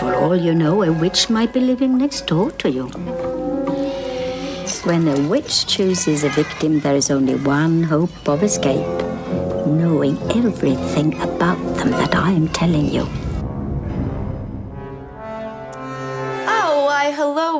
For all you know, a witch might be living next door to you. When a witch chooses a victim, there is only one hope of escape. Knowing everything about them that I am telling you. Oh, why, hello.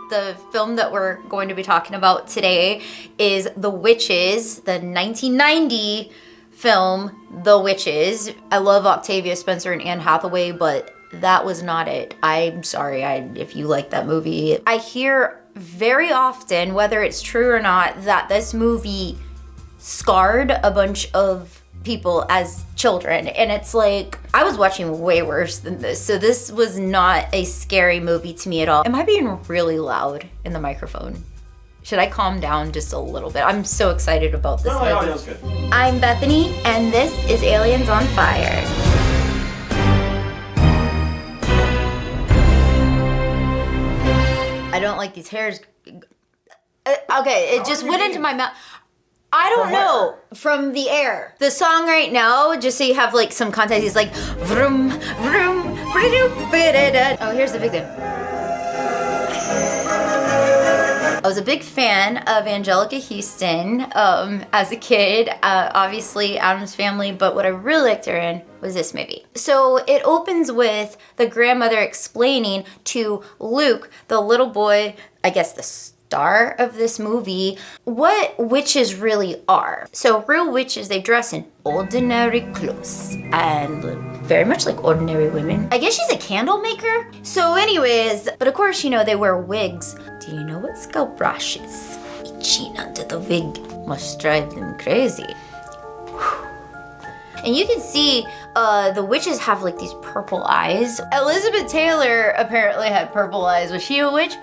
The film that we're going to be talking about today is The Witches, the 1990 film, The Witches. I love Octavia Spencer and Anne Hathaway, but that was not it. I'm sorry if you like that movie. I hear very often, whether it's true or not, that this movie scarred a bunch of people as children. And it's like, I was watching way worse than this. So this was not a scary movie to me at all. Am I being really loud in the microphone? Should I calm down just a little bit? I'm so excited about this movie. No, that's good. I'm Bethany, and this is Aliens on Fire. I don't like these hairs. Okay, it just went into my mouth. I don't know. From the air. The song right now, just so you have like some context, is like vroom, vroom, oh, here's the big thing. I was a big fan of Anjelica Huston as a kid, obviously Addams Family, but what I really liked her in was this movie. So it opens with the grandmother explaining to Luke, the little boy, I guess the star of this movie, what witches really are. So real witches, they dress in ordinary clothes and look very much like ordinary women. I guess she's a candle maker. So anyways, but of course, you know, they wear wigs. Do you know what scalp rash is? Itching under the wig must drive them crazy. And you can see the witches have like these purple eyes. Elizabeth Taylor apparently had purple eyes. Was she a witch?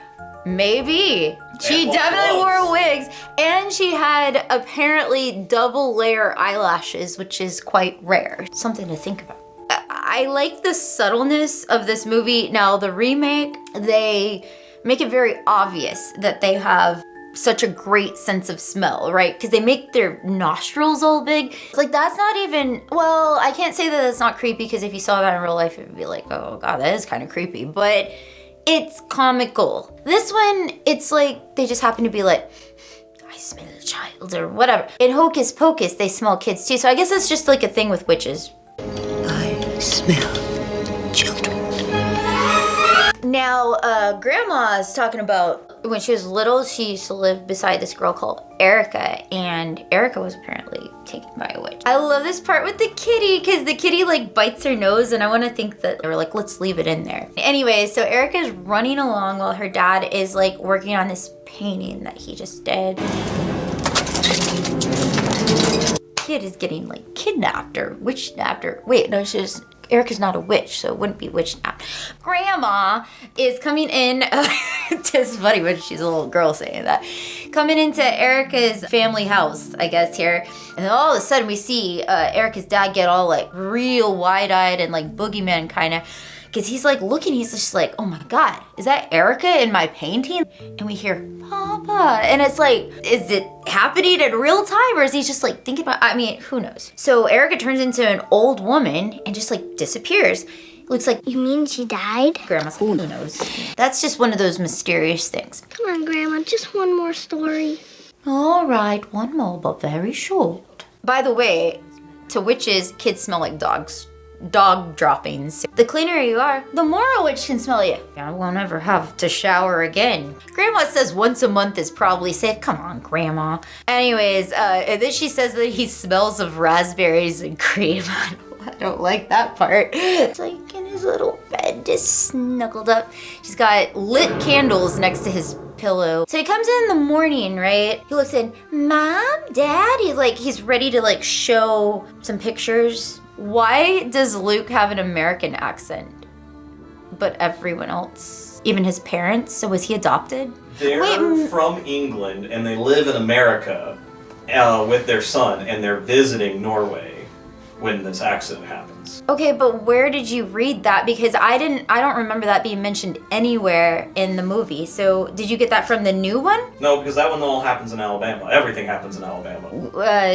Maybe. She definitely wore wigs, and she had apparently double layer eyelashes, which is quite rare. Something to think about. I like the subtleness of this movie. Now, the remake, they make it very obvious that they have such a great sense of smell, right? Because they make their nostrils all big. It's like, that's not even, well, I can't say that it's not creepy, because if you saw that in real life, it would be like, oh God, that is kind of creepy. But it's comical. This one, it's like they just happen to be like, I smell a child or whatever. In Hocus Pocus, they smell kids too. So I guess that's just like a thing with witches. I smell children. Now, Grandma's talking about when she was little, she used to live beside this girl called Erica, and Erica was apparently taken by a witch. I love this part with the kitty, because the kitty like bites her nose, and I want to think that they were like, let's leave it in there. Anyway, so Erica's running along while her dad is like working on this painting that he just did. Kid is getting like kidnapped or witch-napped or, wait, no, Erica's not a witch, so it wouldn't be witch-napped. Grandma is coming in, it's funny when she's a little girl saying that, coming into Erica's family house, I guess, here, and then all of a sudden we see Erica's dad get all like real wide-eyed and like boogeyman kind of, because he's like looking, he's just like, oh my God, is that Erica in my painting? And we hear, Papa, and it's like, is it happening in real time, or is he just like thinking about, I mean, who knows? So Erica turns into an old woman and just like disappears. Looks like, you mean she died? Grandma's like, who knows? That's just one of those mysterious things. Come on, Grandma, just one more story. All right, one more, but very short. By the way, to witches, kids smell like dogs. Dog droppings. The cleaner you are, the more a witch can smell you. I won't ever have to shower again. Grandma says once a month is probably safe. Come on, Grandma. Anyways, and then she says that he smells of raspberries and cream. I don't like that part. It's like in his little bed, just snuggled up. She's got lit candles next to his pillow. So he comes in the morning, right? He looks in, Mom, Dad? He's ready to like show some pictures. Why does Luke have an American accent, but everyone else, even his parents? So was he adopted? They're from England and they live in America with their son, and they're visiting Norway when this accident happens. Okay, but where did you read that? Because I don't remember that being mentioned anywhere in the movie. So did you get that from the new one? No, because that one all happens in Alabama. Everything happens in Alabama.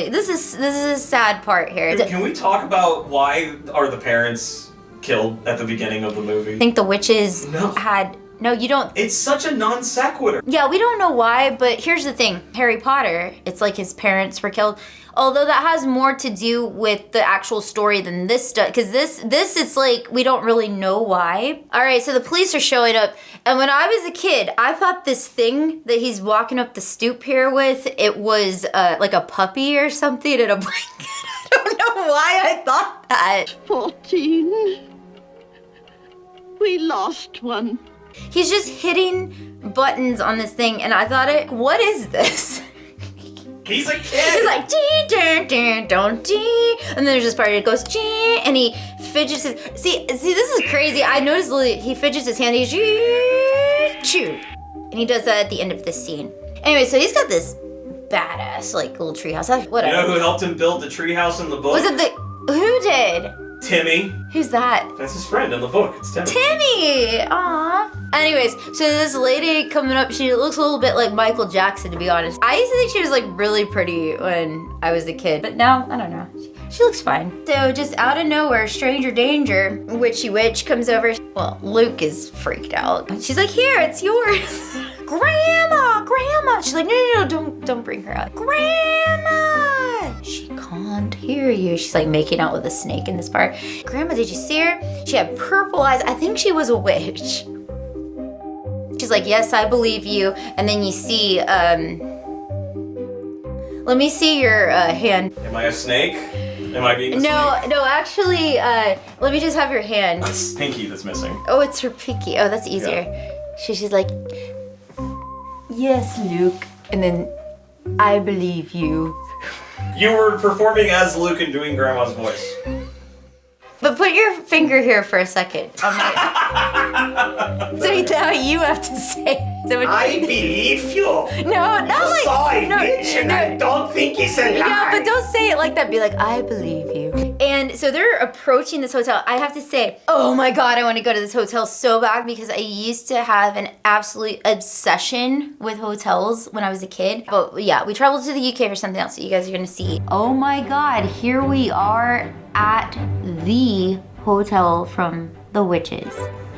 This is a sad part here. Can we talk about why are the parents killed at the beginning of the movie? I think the witches No. had... No, you don't... It's such a non sequitur. Yeah, we don't know why, but here's the thing. Harry Potter, it's like his parents were killed. Although that has more to do with the actual story than this does. Because this it's like, we don't really know why. All right, so the police are showing up. And when I was a kid, I thought this thing that he's walking up the stoop here with, it was like a puppy or something in a blanket. I don't know why I thought that. 14. We lost one. He's just hitting buttons on this thing. And I thought, what is this? He's a kid. He's like, dee, dee, dee, don't dee. And then there's this part that goes, dee, and he fidgets his, see, this is crazy. I noticed he fidgets his hand, he's, choo. And he does that at the end of this scene. Anyway, so he's got this badass, like, little treehouse. Whatever. You know who helped him build the treehouse in the book? Was it who did? Timmy. Who's that? That's his friend in the book. It's Timmy. Timmy! Aww. Anyways, so this lady coming up, she looks a little bit like Michael Jackson, to be honest. I used to think she was like really pretty when I was a kid, but now, I don't know. She looks fine. So just out of nowhere, stranger danger, witchy witch comes over. Well, Luke is freaked out. She's like, here, it's yours. Grandma. She's like, no, don't bring her out. Grandma! She can't hear you. She's like making out with a snake in this part. Grandma, did you see her? She had purple eyes. I think she was a witch. She's like, yes, I believe you. And then you see, let me see your hand. Am I a snake? Am I being a snake? No, actually, let me just have your hand. It's pinky that's missing. Oh, it's her pinky. Oh, that's easier. Yeah. She's like, yes, Luke. And then, I believe you. You were performing as Luke and doing Grandma's voice. But put your finger here for a second. So now you have to say. So I believe you. No, not like. I don't think it's a Yeah, but don't say it like that. Be like, I believe you. And so they're approaching this hotel. I have to say, oh my God, I want to go to this hotel so bad because I used to have an absolute obsession with hotels when I was a kid. But yeah, we traveled to the UK for something else that you guys are going to see. Oh my God, here we are at the hotel from the witches.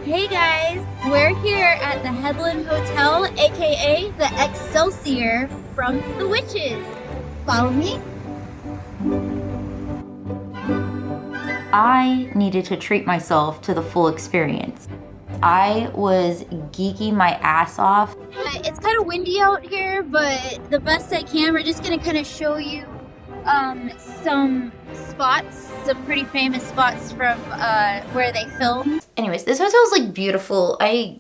Hey guys, we're here at the Headland Hotel, aka the Excelsior from the Witches. Follow me. I needed to treat myself to the full experience. I was geeking my ass off. It's kind of windy out here, but the best I can, we're just gonna kind of show you some spots, some pretty famous spots from where they filmed. Anyways, this hotel's like beautiful. I'm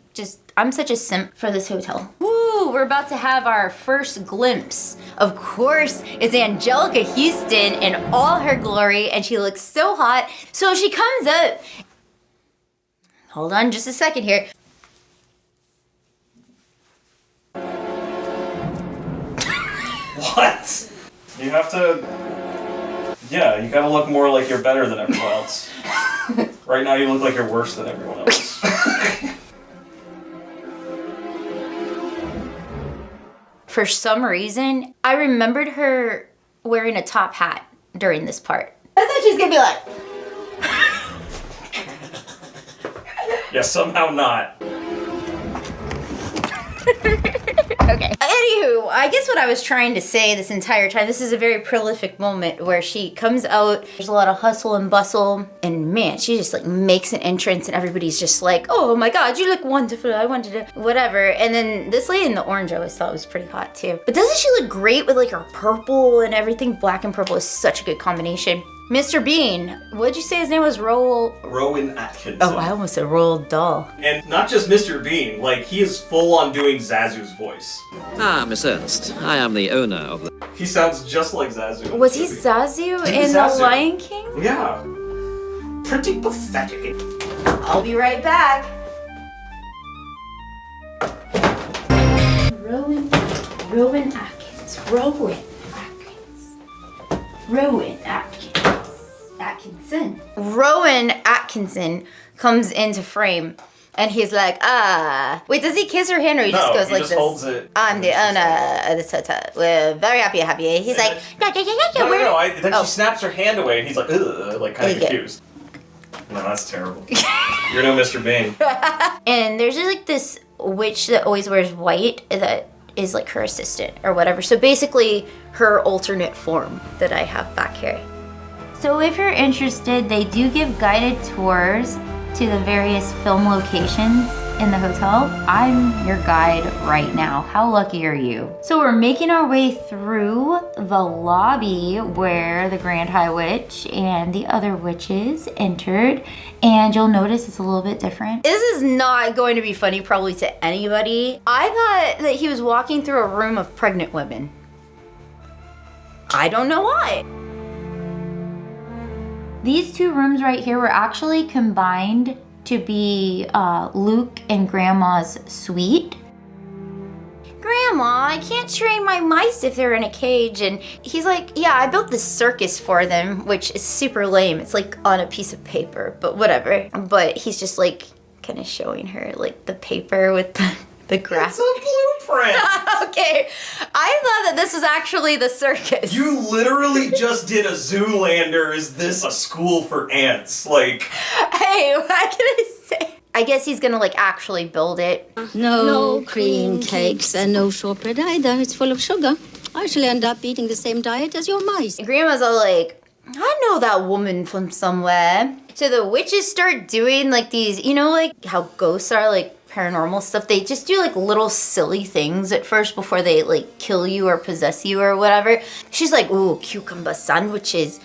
such a simp for this hotel. Woo, we're about to have our first glimpse. Of course, it's Anjelica Huston in all her glory, and she looks so hot. So she comes up. Hold on just a second here. What? You have to... Yeah, you gotta look more like you're better than everyone else. Right now you look like you're worse than everyone else. For some reason, I remembered her wearing a top hat during this part. I thought she was gonna be like... Yeah, somehow not. Okay. Anywho, I guess what I was trying to say this entire time, this is a very prolific moment where she comes out, there's a lot of hustle and bustle, and man, she just like makes an entrance and everybody's just like, oh my God, you look wonderful, I wanted to, whatever. And then this lady in the orange I always thought was pretty hot too. But doesn't she look great with like her purple and everything? Black and purple is such a good combination. Mr. Bean, what'd you say his name was? Rowan Atkinson. Oh, I almost said Roald Dahl. And not just Mr. Bean, like he is full on doing Zazu's voice. Ah, Miss Ernst, I am the owner of the... He sounds just like Zazu. Was he Zazu in The Lion King? Yeah. Pretty pathetic. I'll be right back. Rowan Atkinson. Rowan Atkinson comes into frame. And he's like, wait, does he kiss her hand or he just goes like just this? Holds it. I'm the owner of this hotel. We're very happy to have you. He's like, Then she snaps her hand away and he's like, ugh, like kind of confused. No, that's terrible. You're no Mr. Bean. And there's just like this witch that always wears white that is like her assistant or whatever. So basically her alternate form that I have back here. So if you're interested, they do give guided tours to the various film locations in the hotel. I'm your guide right now. How lucky are you? So we're making our way through the lobby where the Grand High Witch and the other witches entered. And you'll notice it's a little bit different. This is not going to be funny probably to anybody. I thought that he was walking through a room of pregnant women. I don't know why. These two rooms right here were actually combined to be Luke and Grandma's suite. Grandma, I can't train my mice if they're in a cage. And he's like, yeah, I built this circus for them, which is super lame. It's like on a piece of paper, but whatever. But he's just like kind of showing her like the paper with the graph. It's a blueprint. Okay, I thought that this was actually the circus. You literally just did a Zoolander. Is this a school for ants? Like, hey, what can I say? I guess he's gonna like actually build it. No cream cakes and no shortbread either. It's full of sugar. I shall end up eating the same diet as your mice. Grandma's all like, I know that woman from somewhere. So the witches start doing like these, you know, like how ghosts are, like paranormal stuff. They just do like little silly things at first before they like kill you or possess you or whatever. She's like, ooh, cucumber sandwiches,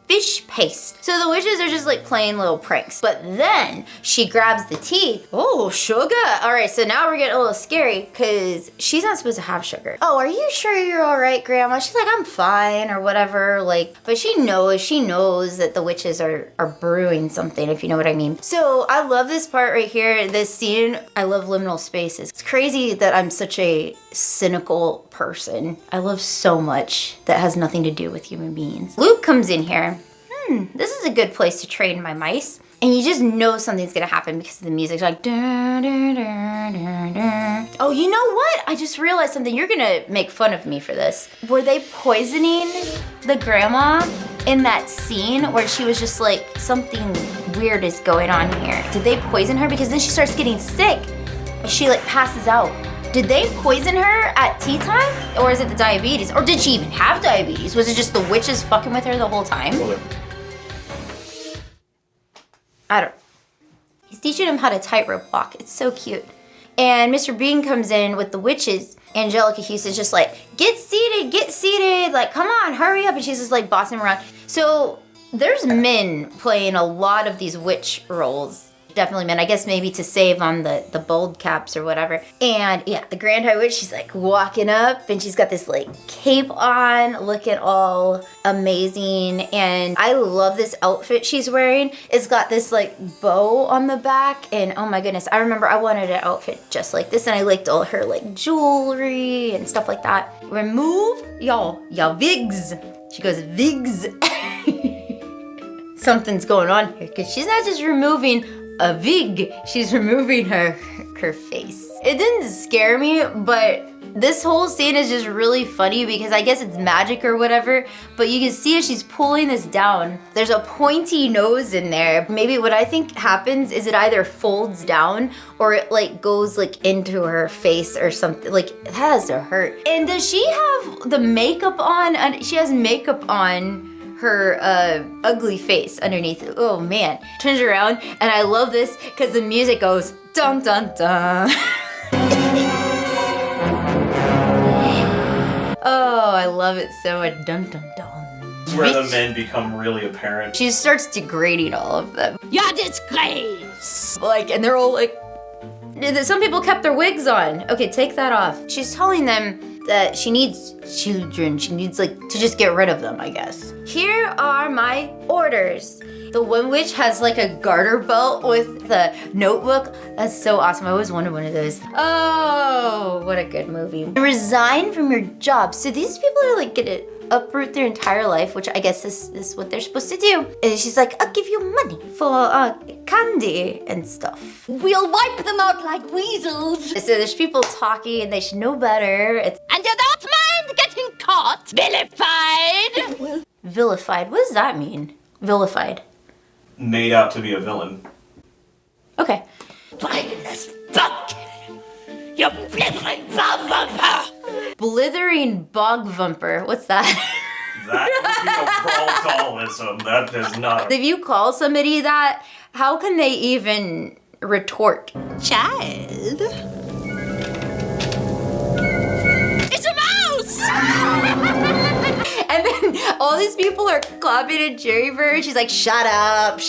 fish paste. So the witches are just like playing little pranks. But then she grabs the tea. Oh, sugar. All right, so now we're getting a little scary because she's not supposed to have sugar. Oh, are you sure you're all right, Grandma? She's like, I'm fine or whatever. Like, but she knows that the witches are brewing something, if you know what I mean. So I love this part right here, this scene. I love liminal spaces. It's crazy that I'm such a cynical person. I love so much that has nothing to do with human beings. Luke comes in here. This is a good place to train my mice. And you just know something's gonna happen because of the music. It's like, da, da, da, da, da. Oh, you know what? I just realized something. You're gonna make fun of me for this. Were they poisoning the grandma in that scene where she was just like, something weird is going on here? Did they poison her? Because then she starts getting sick. She like passes out. Did they poison her at tea time? Or is it the diabetes? Or did she even have diabetes? Was it just the witches fucking with her the whole time? I don't know. He's teaching him how to tightrope walk. It's so cute. And Mr. Bean comes in with the witches. Anjelica Huston's just like, get seated. Like, come on, hurry up. And she's just like bossing him around. So there's men playing a lot of these witch roles. Definitely men, I guess maybe to save on the bold caps or whatever. And yeah, the Grand High Witch, she's like walking up and she's got this like cape on, looking all amazing. And I love this outfit she's wearing. It's got this like bow on the back and oh my goodness, I remember I wanted an outfit just like this and I liked all her like jewelry and stuff like that. Remove y'all wigs. She goes, wigs. Something's going on here because she's not just removing a wig, she's removing her face. It didn't scare me, but this whole scene is just really funny because I guess it's magic or whatever, but you can see as she's pulling this down, there's a pointy nose in there. Maybe what I think happens is it either folds down or it like goes like into her face or something. Like, that has to hurt. And does she have the makeup on? And she has makeup on her ugly face underneath. Oh man. Turns around and I love this because the music goes dun dun dun. Oh, I love it so much. Dun dun dun. It's where the men become really apparent. She starts degrading all of them. You're a disgrace. Like, and they're all like, some people kept their wigs on. Okay, take that off. She's telling them that she needs children. She needs like to just get rid of them, I guess. Here are my orders. The one witch has like a garter belt with the notebook. That's so awesome. I always wanted one of those. Oh, what a good movie. Resign from your job. So these people are like gonna uproot their entire life, which I guess this is what they're supposed to do. And she's like, I'll give you money for candy and stuff. We'll wipe them out like weasels. So there's people talking and they should know better. And you don't mind getting caught? Vilified? Vilified, what does that mean? Vilified. made out to be a villain. Okay. Spineless bumpkin! You blithering bog bumper! Blithering bog vumper. What's that? That would be a Roald Dahlism. That is not a... If you call somebody that, how can they even retort? Child? It's a mouse! And then all these people are clapping and cheering for her. She's like, shut up,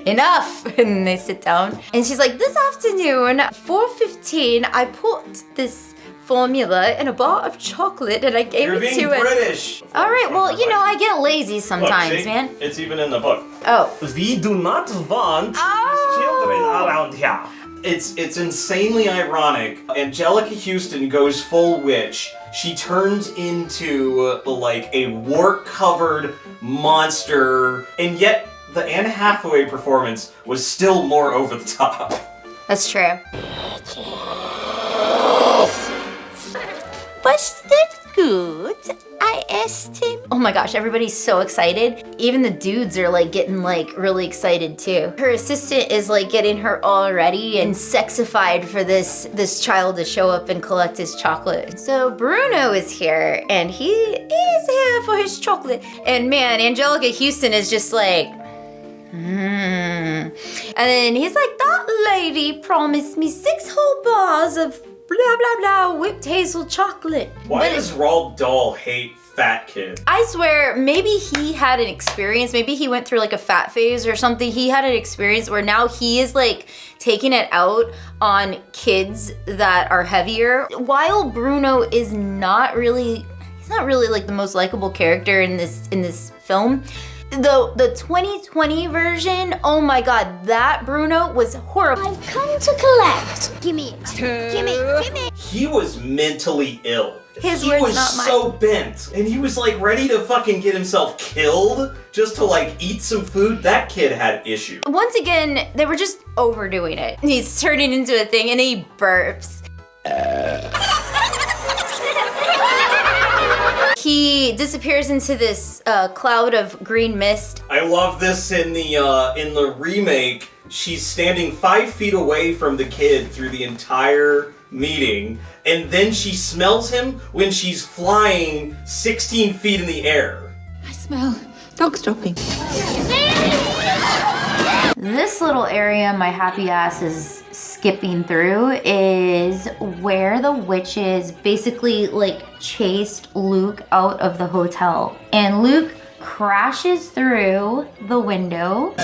enough. And they sit down. And she's like, this afternoon, 4:15, I put this formula in a bar of chocolate and I gave You're it being to us. British. All right, well, you know, I get lazy Look, sometimes, see? man. It's even in the book. Oh. We do not want these children around here. It's insanely ironic. Anjelica Huston goes full witch. She turns into like a wart-covered monster, and yet the Anne Hathaway performance was still more over the top. That's true. Was that good? I asked him. Oh my gosh, everybody's so excited. Even the dudes are like getting like really excited too. Her assistant is like getting her all ready and sexified for this child to show up and collect his chocolate. So Bruno is here and he is here for his chocolate. And man, Anjelica Huston is just like, And then he's like, that lady promised me 6 whole bars of blah blah blah whipped hazel chocolate. Why But does Roald Dahl hate fat kids? I swear, maybe he had an experience. Maybe he went through like a fat phase or something. He had an experience where now he is like taking it out on kids that are heavier. While Bruno is not really like the most likable character in this film. The 2020 version, oh my god, that Bruno was horrible. I've come to collect. Gimme it. Gimme. He was mentally ill. His he words, was not mine. so bent, and he was like ready to fucking get himself killed just to like eat some food. That kid had issues. Once again, they were just overdoing it. He's turning into a thing and he burps. He disappears into this cloud of green mist. I love this in the remake. She's standing 5 feet away from the kid through the entire meeting, and then she smells him when she's flying 16 feet in the air. I smell dogs dropping. This little area my happy ass is skipping through is where the witches basically like chased Luke out of the hotel. And Luke crashes through the window.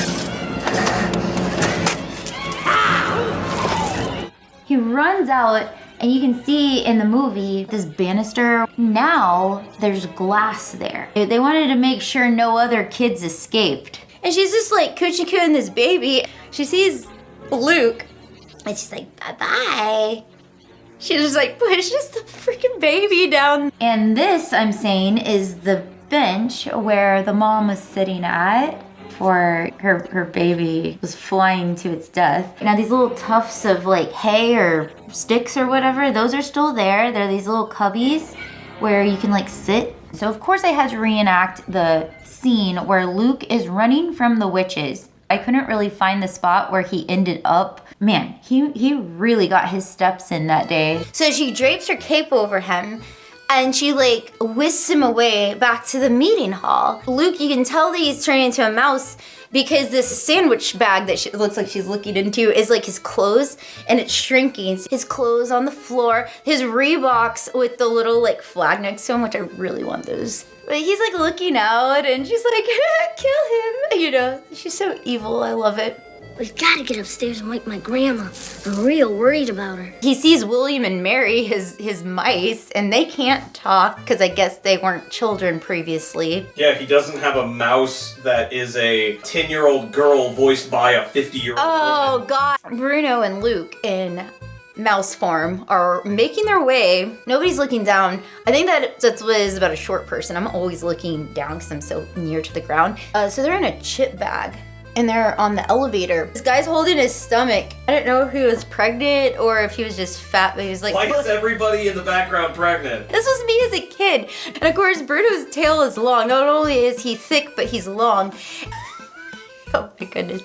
He runs out and you can see in the movie this banister. Now there's glass there. They wanted to make sure no other kids escaped. And she's just like coochie-cooing this baby. She sees Luke and she's like, bye-bye. She just like pushes the freaking baby down. And this, I'm saying, is the bench where the mom was sitting at before her baby was flying to its death. Now these little tufts of like hay or sticks or whatever, those are still there. They're these little cubbies where you can like sit. So of course I had to reenact the scene where Luke is running from the witches. I couldn't really find the spot where he ended up. Man, he really got his steps in that day. So she drapes her cape over him and she like whisks him away back to the meeting hall. Luke, you can tell that he's turning into a mouse because this sandwich bag that she looks like she's looking into is like his clothes and it's shrinking. His clothes on the floor, his Reeboks with the little like flag next to him, which I really want those. But he's like looking out and she's like, kill him. You know, she's so evil. I love it. We've got to get upstairs and wake my grandma. I'm real worried about her. He sees William and Mary, his mice, and they can't talk because I guess they weren't children previously. Yeah, he doesn't have a mouse that is a 10-year-old girl voiced by a 50-year-old Oh, woman. God. Bruno and Luke in mouse form are making their way. Nobody's looking down. I think that's what is about a short person. I'm always looking down because I'm so near to the ground. So they're in a chip bag. And they're on the elevator. This guy's holding his stomach. I don't know if he was pregnant or if he was just fat, but he was like, Why is everybody in the background pregnant? this was me as a kid. And of course, Bruno's tail is long. Not only is he thick, but he's long. Oh my goodness.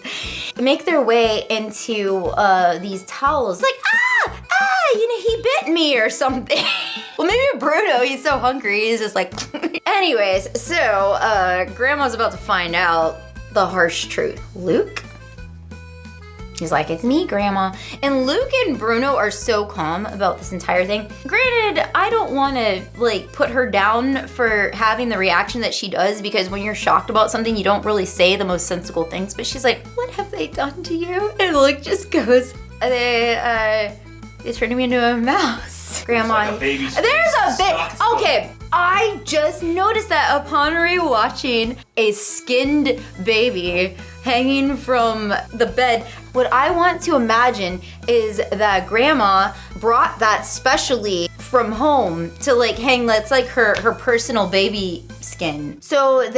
Make their way into these towels. Like, he bit me or something. Well, maybe Bruno, he's so hungry, he's just like... Anyways, so Grandma's about to find out the harsh truth. Luke? He's like, it's me, Grandma. And Luke and Bruno are so calm about this entire thing. Granted, I don't want to put her down for having the reaction that she does, because when you're shocked about something, you don't really say the most sensible things. But she's like, what have they done to you? And Luke just goes, they turned me into a mouse. Grandma, there's a bit. Okay, I just noticed that upon rewatching a skinned baby hanging from the bed. What I want to imagine is that Grandma brought that specially from home to hang. That's like her personal baby skin. So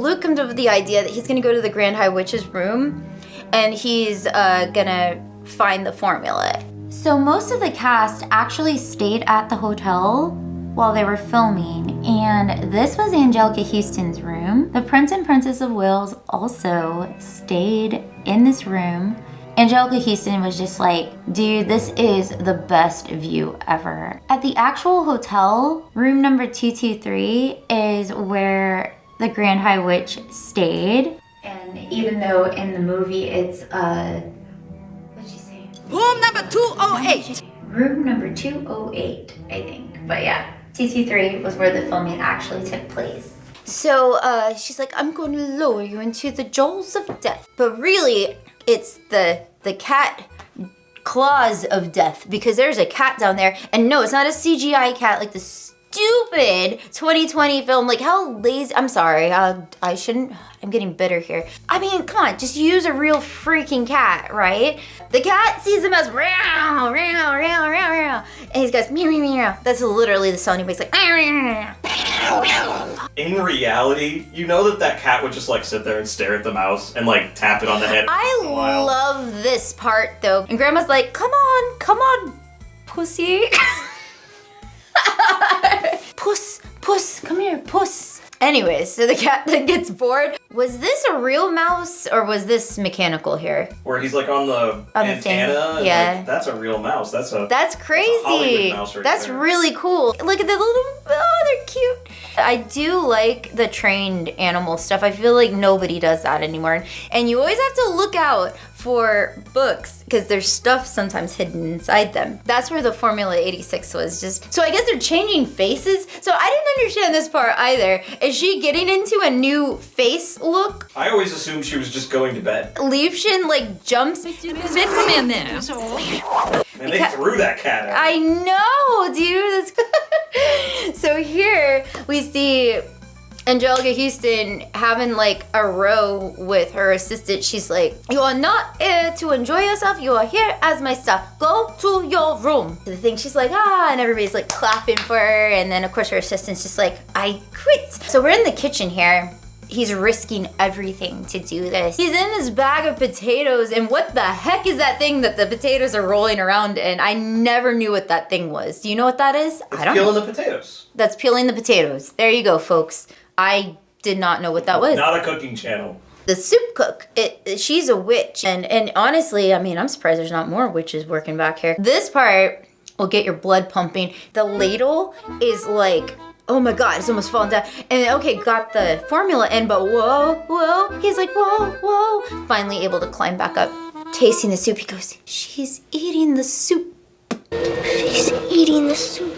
Luke comes up with the idea that he's gonna go to the Grand High Witch's room, and he's gonna find the formula. So most of the cast actually stayed at the hotel while they were filming, and this was Anjelica Huston's room. The Prince and Princess of Wales also stayed in this room. Anjelica Huston was just like, dude, this is the best view ever. At the actual hotel, room number 223 is where the Grand High Witch stayed. And even though in the movie it's what'd she say? Room number 208. Room number 208, I think. But yeah, 223 was where the filming actually took place. So she's like, I'm going to lower you into the jaws of death. But really, it's the cat claws of death, because there's a cat down there. And no, it's not a CGI cat like the stupid 2020 film. Like, how lazy. I'm sorry, I shouldn't. I'm getting bitter here. I mean, come on, just use a real freaking cat, right? The cat sees him as meow, meow, meow, meow, meow, and he goes meow, meow, meow. That's literally the sound he makes, like meow, meow, meow. In reality, you know that cat would just sit there and stare at the mouse and tap it on the head. I love this part though. And Grandma's like, come on, pussy. Puss, come here, puss. Anyways, so the cat then gets bored. Was this a real mouse or was this mechanical here? Where he's on the antenna. Yeah. That's a real mouse. That's crazy. That's a Hollywood mouse right That's there. really cool. Look at the little, they're cute. I do like the trained animal stuff. I feel like nobody does that anymore. And you always have to look out for books because there's stuff sometimes hidden inside them. That's where the Formula 86 was just. So I guess they're changing faces. So I didn't understand this part either. Is she getting into a new face look? I always assumed she was just going to bed. Liebchen jumps. Come in there. And they threw that cat out. I know, dude. So here we see Anjelica Huston having a row with her assistant. She's like, you are not here to enjoy yourself. You are here as my staff. Go to your room. The thing, she's like, and everybody's clapping for her. And then of course her assistant's just like, I quit. So we're in the kitchen here. He's risking everything to do this. He's in this bag of potatoes, and what the heck is that thing that the potatoes are rolling around in? I never knew what that thing was. Do you know what that is? It's I don't know. peeling the potatoes. That's peeling the potatoes. There you go, folks. I did not know what that was. Not a cooking channel. The soup cook, she's a witch. And honestly, I mean, I'm surprised there's not more witches working back here. This part will get your blood pumping. The ladle is oh my God, it's almost falling down. And okay, got the formula in, but whoa. He's like, whoa. Finally able to climb back up. Tasting the soup, he goes, she's eating the soup. She's eating the soup.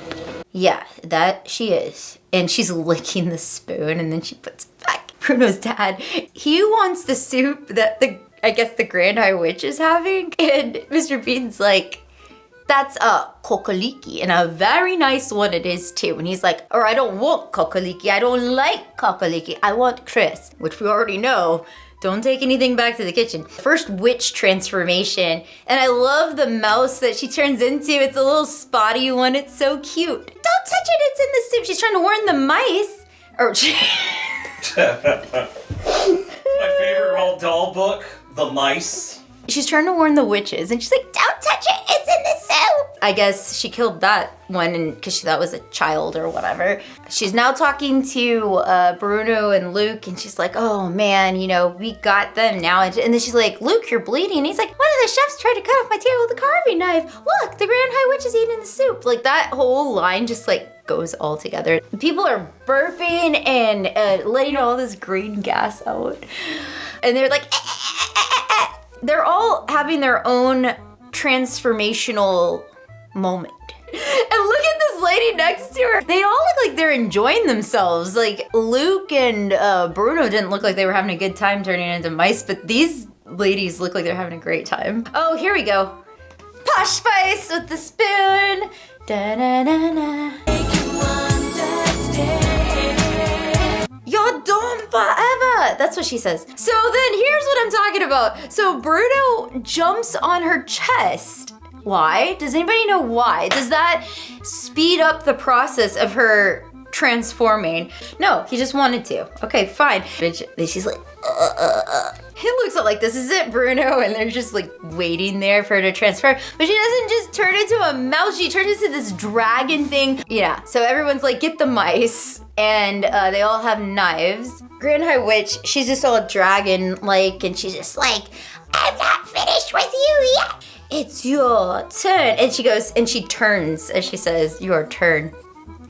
Yeah, that she is. And she's licking the spoon and then she puts it back. Bruno's dad, he wants the soup that I guess the Grand High Witch is having. And Mr. Bean's like, that's a kokoliki, and a very nice one it is too. And he's like, or I don't want kokoliki, I don't like kokoliki, I want Chris, which we already know. Don't take anything back to the kitchen. First witch transformation. And I love the mouse that she turns into. It's a little spotty one. It's so cute. Don't touch it, it's in the soup. She's trying to warn the mice. My favorite Roald Dahl book, The Mice. She's trying to warn the witches, and she's like, don't touch it, it's in the soup. I guess she killed that one because she thought it was a child or whatever. She's now talking to Bruno and Luke, and she's like, oh man, you know, we got them now. And then she's like, Luke, you're bleeding. And he's like, one of the chefs tried to cut off my tail with a carving knife. Look, the Grand High Witch is eating the soup. Like that whole line just like goes all together. People are burping and letting all this green gas out. And they're like, they're all having their own transformational moment. And look at this lady next to her. They all look like they're enjoying themselves. Like Luke and Bruno didn't look like they were having a good time turning into mice, but these ladies look like they're having a great time. Oh, here we go. Posh Spice with the spoon. Da-na-na-na. You're done forever. That's what she says. So then here's what I'm talking about. So Bruno jumps on her chest. Why? Does anybody know why? Does that speed up the process of her transforming? No, he just wanted to. Okay, fine. Then she's like, He looks like this is it, Bruno, and they're just like waiting there for her to transform. But she doesn't just turn into a mouse, she turns into this dragon thing. Yeah, so everyone's like, get the mice, and they all have knives. Grand High Witch, she's just all dragon-like, and she's just like, I'm not finished with you yet. It's your turn. And she goes, and she turns as she says, your turn.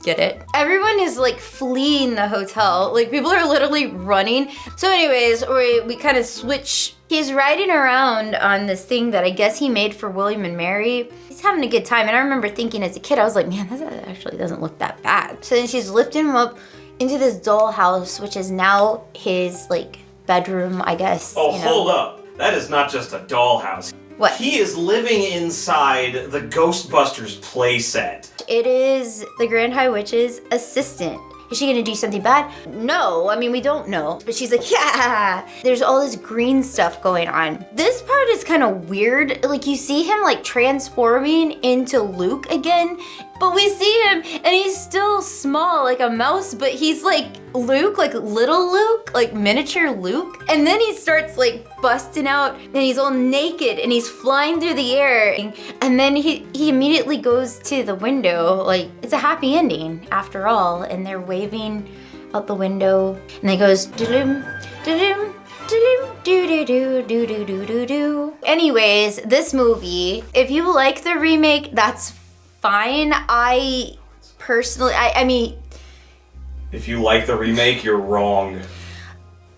Get it? Everyone is like fleeing the hotel. Like people are literally running. So anyways, we kind of switch. He's riding around on this thing that I guess he made for William and Mary. He's having a good time. And I remember thinking as a kid, I was like, man, that actually doesn't look that bad. So then she's lifting him up into this dollhouse, which is now his like bedroom, I guess. Oh, hold up. That is not just a dollhouse. What? He is living inside the Ghostbusters playset. It is the Grand High Witch's assistant. Is she gonna do something bad? No, I mean, we don't know. But she's like, yeah, there's all this green stuff going on. This part is kind of weird. Like you see him like transforming into Luke again, but we see him and he's still small like a mouse, but he's like Luke, like little Luke, like miniature Luke. And then he starts like busting out and he's all naked and he's flying through the air. And then he immediately goes to the window. Like it's a happy ending after all. And they're waving out the window and then he goes, do-doom, do-doom, do-doom, do-do-do, do-do-do-do-do. Anyways, this movie, if you like the remake, that's fine. I personally, I mean, if you like the remake, you're wrong.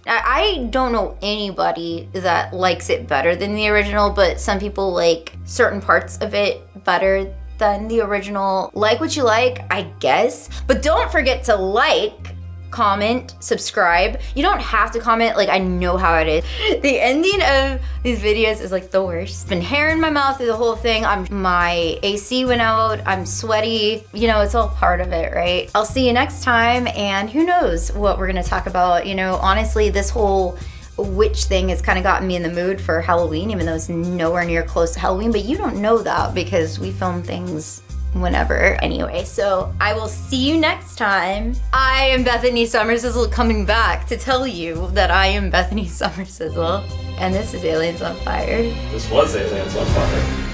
I don't know anybody that likes it better than the original, but some people like certain parts of it better than the original. Like what you like, I guess. But don't forget to like, comment, subscribe. You don't have to comment, like I know how it is. The ending of these videos is like the worst. Been hair in my mouth through the whole thing. My AC went out, I'm sweaty. You know, it's all part of it, right? I'll see you next time, and who knows what we're gonna talk about. You know, honestly, this whole witch thing has kind of gotten me in the mood for Halloween, even though it's nowhere near close to Halloween, but you don't know that because we film things whenever. Anyway, so I will see you next time. I am Bethany Summersizzle coming back to tell you that I am Bethany Summersizzle, and this is Aliens on Fire. This was Aliens on Fire.